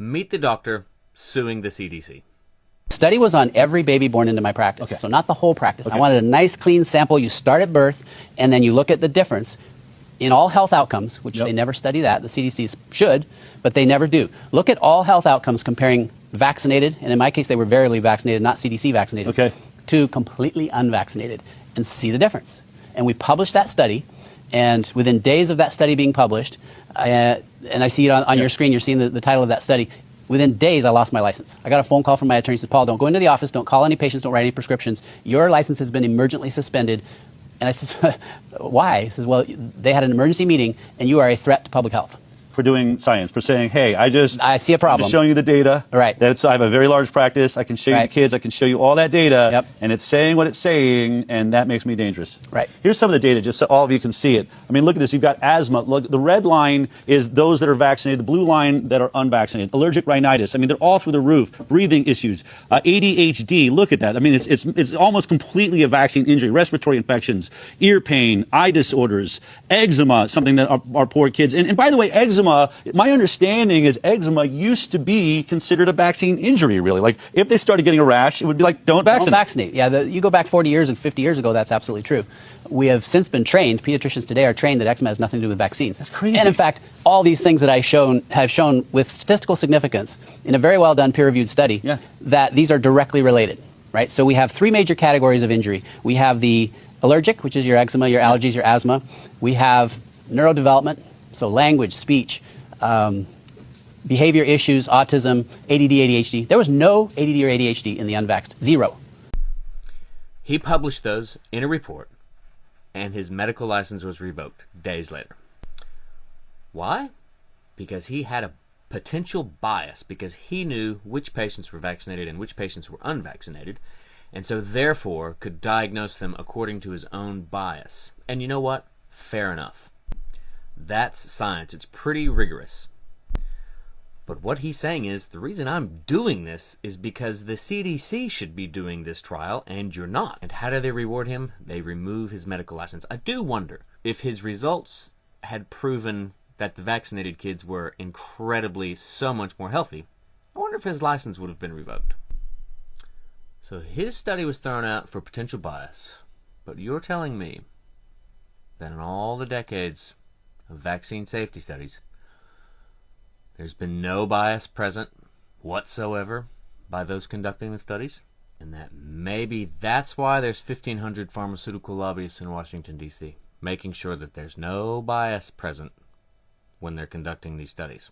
Meet the doctor suing the CDC. Study was on every baby born into my practice, so not the whole practice. I wanted a nice, clean sample. You start at birth, and then you look at the difference in all health outcomes, which they never study that. The CDC should, but they never do. Look at all health outcomes comparing vaccinated, and in my case, they were variably vaccinated, not CDC vaccinated, to completely unvaccinated, and see the difference. And we published that study, and within days of that study being published, and I see it on your screen, you're seeing the title of that study. Within days, I lost my license. I got a phone call from my attorney. He said, Paul, don't go into the office. Don't call any patients. Don't write any prescriptions. Your license has been emergently suspended. And I said, why? He says, well, they had an emergency meeting, and you are a threat to public health. For doing science, for saying, hey, I see a problem. I'm just showing you the data. Right. I have a very large practice. I can show you the kids. I can show you all that data. And it's saying what it's saying, and that makes me dangerous. Right. Here's some of the data, just so all of you can see it. I mean, look at this. You've got asthma. Look, the red line is those that are vaccinated. The blue line that are unvaccinated. Allergic rhinitis. I mean, they're all through the roof. Breathing issues. ADHD. Look at that. I mean, it's almost completely a vaccine injury. Respiratory infections. Ear pain. Eye disorders. Eczema. Something that our poor kids. And by the way, eczema. My understanding is eczema used to be considered a vaccine injury, really. Like, if they started getting a rash, it would be like, don't vaccinate. Don't vaccinate. Yeah, you go back 40 years and 50 years ago, that's absolutely true. We have since been trained, pediatricians today are trained that eczema has nothing to do with vaccines. That's crazy. And in fact, all these things that have shown with statistical significance in a very well done peer-reviewed study that these are directly related, right? So we have three major categories of injury. We have the allergic, which is your eczema, your allergies, your asthma. We have neurodevelopment, so language, speech, behavior issues, autism, ADD, ADHD. There was no ADD or ADHD in the unvaxxed. Zero. He published those in a report, and his medical license was revoked days later. Why? Because he had a potential bias, because he knew which patients were vaccinated and which patients were unvaccinated, and so therefore could diagnose them according to his own bias. And you know what? Fair enough. That's science. It's pretty rigorous. But what he's saying is, the reason I'm doing this is because the CDC should be doing this trial, and you're not. And how do they reward him? They remove his medical license. I do wonder if his results had proven that the vaccinated kids were incredibly so much more healthy. I wonder if his license would have been revoked. So his study was thrown out for potential bias. But you're telling me that in all the decades of vaccine safety studies, there's been no bias present whatsoever by those conducting the studies, and that maybe that's why there's 1,500 pharmaceutical lobbyists in Washington, D.C., making sure that there's no bias present when they're conducting these studies.